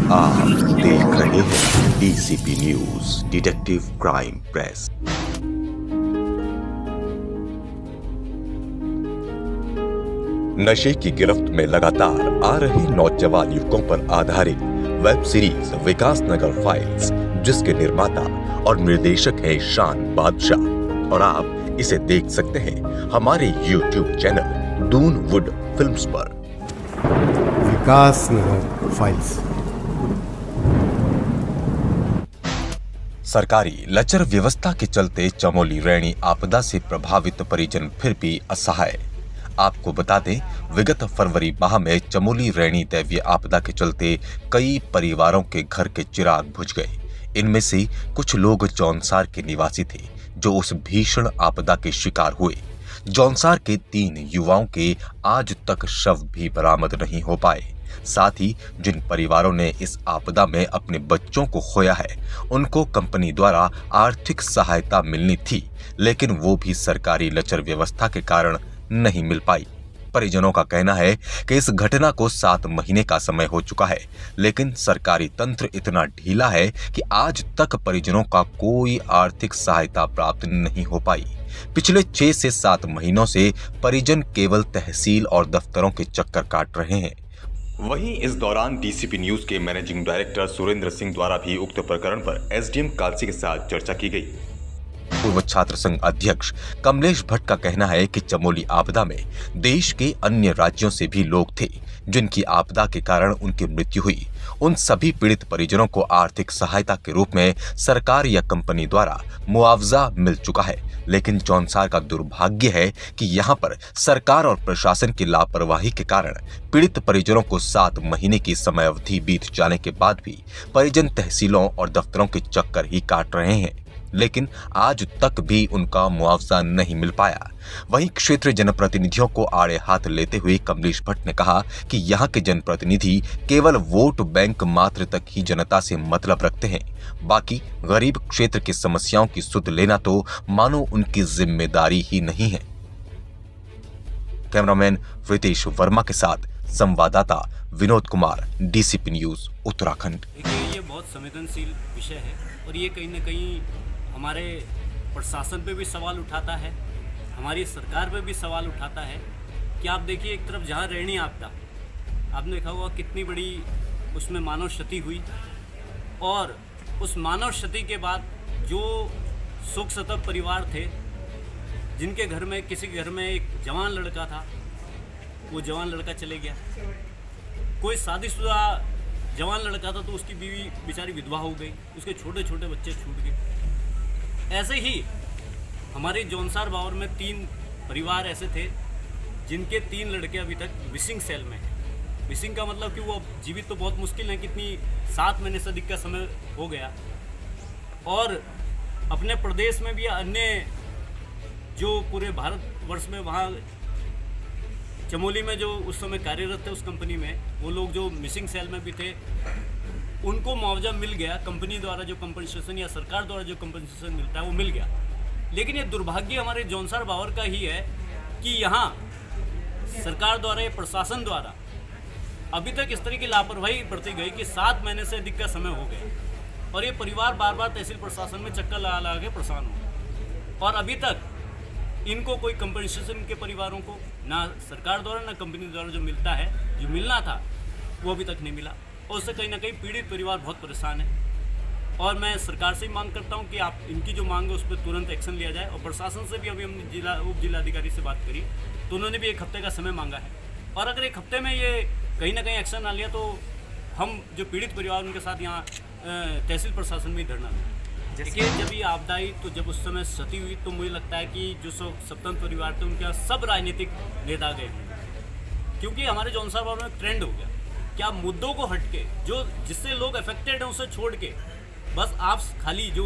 आप देख रहे हैं DCP news detective crime press. नशे की गिरफ्त में लगातार आ रहे नौजवान युवकों पर आधारित वेब सीरीज विकास नगर फाइल्स, जिसके निर्माता और निर्देशक हैं शान बादशाह, और आप इसे देख सकते हैं हमारे YouTube channel Doon would films पर। विकास नगर फाइल्स। सरकारी लचर व्यवस्था के चलते चमोली रैणी आपदा से प्रभावित परिजन फिर भी असहाय। आपको बता दें, विगत फरवरी माह में चमोली रैणी दैवीय आपदा के चलते कई परिवारों के घर के चिराग बुझ गए। इनमें से कुछ लोग जौनसार के निवासी थे जो उस भीषण आपदा के शिकार हुए। जौनसार के 3 युवाओं के आज तक शव भी बरामद नहीं हो पाए। साथ ही जिन परिवारों ने इस आपदा में अपने बच्चों को खोया है, उनको कंपनी द्वारा आर्थिक सहायता मिलनी थी, लेकिन वो भी सरकारी लचर व्यवस्था के कारण नहीं मिल पाई। परिजनों का कहना है कि इस घटना को 7 महीने का समय हो चुका है, लेकिन सरकारी तंत्र इतना ढीला है कि आज तक परिजनों का कोई आर्थिक सहायता प्राप्त नहीं हो पाई। पिछले 6 से 7 महीनों से परिजन केवल तहसील और दफ्तरों के चक्कर काट रहे हैं। वहीं इस दौरान डीसीपी न्यूज के मैनेजिंग डायरेक्टर सुरेंद्र सिंह द्वारा भी उक्त प्रकरण पर एसडीएम कालसी के साथ चर्चा की गई। पूर्व छात्र संघ अध्यक्ष कमलेश भट्ट का कहना है कि चमोली आपदा में देश के अन्य राज्यों से भी लोग थे जिनकी आपदा के कारण उनकी मृत्यु हुई। उन सभी पीड़ित परिजनों को आर्थिक सहायता के रूप में सरकार या कंपनी द्वारा मुआवजा मिल चुका है, लेकिन जौनसार का दुर्भाग्य है कि यहाँ पर सरकार और प्रशासन की लापरवाही के कारण पीड़ित परिजनों को 7 महीने की समय अवधि बीत जाने के बाद भी परिजन तहसीलों और दफ्तरों के चक्कर ही काट रहे हैं, लेकिन आज तक भी उनका मुआवजा नहीं मिल पाया। वहीं क्षेत्रीय जनप्रतिनिधियों को आड़े हाथ लेते हुए कमलेश भट्ट ने कहा कि यहाँ के जनप्रतिनिधि केवल वोट बैंक मात्र तक ही जनता से मतलब रखते हैं, बाकी गरीब क्षेत्र की समस्याओं की सुध लेना तो मानो उनकी जिम्मेदारी ही नहीं है। कैमरामैन रितेश वर्मा के साथ संवाददाता विनोद कुमार, डीसीपी न्यूज उत्तराखंड। ये बहुत संवेदनशील विषय है और ये कहीं न कहीं हमारे प्रशासन पे भी सवाल उठाता है, हमारी सरकार पे भी सवाल उठाता है कि आप देखिए, एक तरफ जहाँ रैणी आपदा, आपने देखा होगा कितनी बड़ी उसमें मानव क्षति हुई, और उस मानव क्षति के बाद जो शोक संतप्त परिवार थे, जिनके घर में किसी घर में एक जवान लड़का था, वो जवान लड़का चले गया। कोई शादीशुदा जवान लड़का था तो उसकी बीवी बेचारी विधवा हो गई, उसके छोटे छोटे बच्चे छूट गए। ऐसे ही हमारे जौनसार बावर में 3 परिवार ऐसे थे जिनके 3 लड़के अभी तक मिसिंग सेल में हैं। मिसिंग का मतलब कि वो जीवित तो बहुत मुश्किल है, कितनी 7 महीने से अधिक का समय हो गया। और अपने प्रदेश में भी अन्य जो पूरे भारतवर्ष में, वहाँ चमोली में जो उस समय कार्यरत थे उस कंपनी में, वो लोग जो मिसिंग सेल में भी थे, उनको मुआवजा मिल गया। कंपनी द्वारा जो कंपनसेशन या सरकार द्वारा जो कंपनसेशन मिलता है वो मिल गया। लेकिन ये दुर्भाग्य हमारे जौनसार बावर का ही है कि यहाँ सरकार द्वारा या प्रशासन द्वारा अभी तक इस तरह की लापरवाही बरती गई कि 7 महीने से अधिक का समय हो गया और ये परिवार बार बार तहसील प्रशासन में चक्कर लगा लगा के परेशान हो, और अभी तक इनको कोई कंपनसेशन के परिवारों को ना सरकार द्वारा ना कंपनी द्वारा जो मिलता है, जो मिलना था, वो अभी तक नहीं मिला। और उससे कहीं ना कहीं पीड़ित परिवार बहुत परेशान है। और मैं सरकार से ही मांग करता हूं कि आप इनकी जो मांग है उस पर तुरंत एक्शन लिया जाए। और प्रशासन से भी अभी हमने उप जिलाधिकारी से बात करी तो उन्होंने भी 1 हफ्ते का समय मांगा है, और अगर 1 हफ्ते में ये कहीं ना कहीं एक्शन ना लिया तो हम जो पीड़ित परिवार उनके साथ यहाँ तहसील प्रशासन में धरना दें। देखिए, जब ये आपदा आई तो जब उस समय क्षति हुई तो मुझे लगता है कि जो स्वतंत्र परिवार थे उनके यहाँ सब राजनीतिक नेता गए, क्योंकि हमारे जौनसार बावर में ट्रेंड हो गया क्या मुद्दों को हटके, जो जिससे लोग अफेक्टेड हैं उसे छोड़ के बस आप खाली जो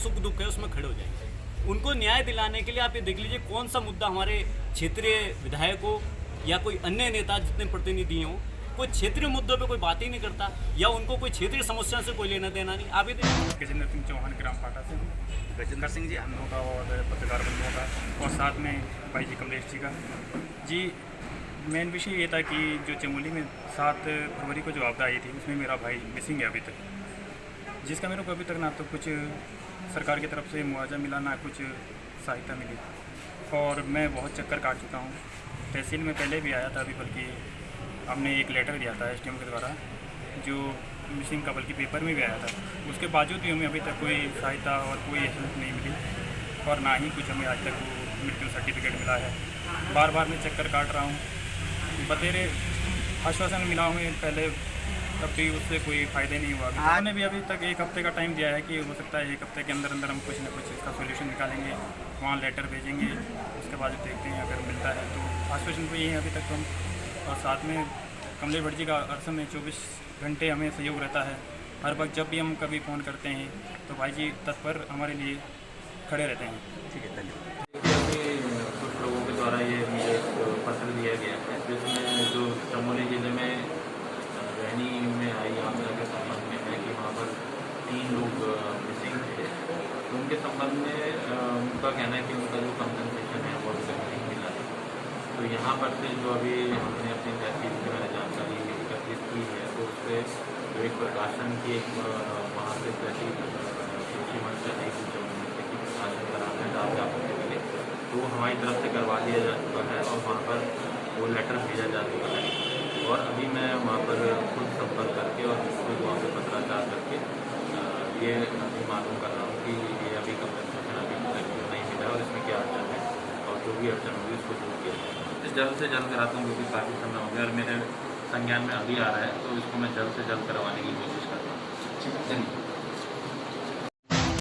सुख दुख है उसमें खड़े हो जाएंगे। उनको न्याय दिलाने के लिए आप ये देख लीजिए कौन सा मुद्दा हमारे क्षेत्रीय विधायकों या कोई अन्य नेता जितने प्रतिनिधि हों, कोई क्षेत्रीय मुद्दों पे कोई बात ही नहीं करता, या उनको कोई क्षेत्रीय समस्या से कोई लेना देना नहीं। आप ये गजेंद्र सिंह चौहान ग्राम पाटा से, गजेंद्र सिंह जी हम लोगों का और पत्रकार बंधुओं का, और साथ में भाई जी कमलेश जी का। जी मेन विषय ये था कि जो चमोली में 7 फरवरी को जो आपदा आई थी उसमें मेरा भाई मिसिंग है अभी तक, जिसका मेरे को अभी तक ना तो कुछ सरकार की तरफ से मुआवजा मिला ना कुछ सहायता मिली। और मैं बहुत चक्कर काट चुका हूँ। तहसील में पहले भी आया था, अभी बल्कि हमने एक लेटर दिया था SDM के द्वारा जो मिसिंग का, बल्कि पेपर में भी आया था। उसके बावजूद भी हमें अभी तक कोई सहायता और कोई हेल्प नहीं मिली और ना ही कुछ हमें आज तक वो मृत्यु सर्टिफिकेट मिला है। बार बार मैं चक्कर काट रहा हूँ, बतेरे आश्वासन मिला हमें पहले, तब भी उससे कोई फ़ायदा नहीं हुआ। हमने भी अभी तक 1 हफ्ते का टाइम दिया है कि हो सकता है 1 हफ्ते के अंदर अंदर हम कुछ ना कुछ इसका सोल्यूशन निकालेंगे, वहाँ लेटर भेजेंगे, उसके बाद देखते हैं अगर मिलता है तो। आश्वासन तो ये है अभी तक हम, और साथ में कमलेश भट्ट जी का अरसम में 24 घंटे हमें सहयोग रहता है। हर वक्त जब भी हम कभी फ़ोन करते हैं तो भाई जी तत्पर हमारे लिए खड़े रहते हैं। ठीक है, धन्यवाद। कुछ लोगों के द्वारा ये मुझे एक पत्र दिया गया है जिसमें जो चमोली ज़िले में रहनी में आई आपदा के संबंध में है कि वहाँ पर 3 लोग मिसिंग थे। तो उनके संबंध में उनका कहना है कि उनका जो कंपनसेशन है वो अभी तक नहीं मिला है। तो यहाँ पर से जो अभी हमने अपनी तहसील से मैंने जानकारी एकत्रित की है तो उससे जो एक प्रकाशन की एक वहाँ से तहसील कृषि मंच है कि प्रकाशन कराने जा सके, तो वो हमारी तरफ से करवा दिया जा चुका है और वहाँ पर वो लेटर भेजा जा चुका है। और अभी मैं वहाँ पर खुद संपर्क करके और खुद वहाँ पर पत्राचार करके ये अभी मालूम कर रहा हूँ कि ये अभी कंपनसेशन अभी तक नहीं मिला और इसमें क्या अड़चन है और जो भी अड़चन होगी उसको दूर किया जाए। जल्द से जल्द कराता हूँ क्योंकि काफ़ी समय हो गया और मेरे संज्ञान में अभी आ रहा है, तो इसको मैं जल्द से जल्द करवाने की कोशिश करता हूँ। धन्यवाद।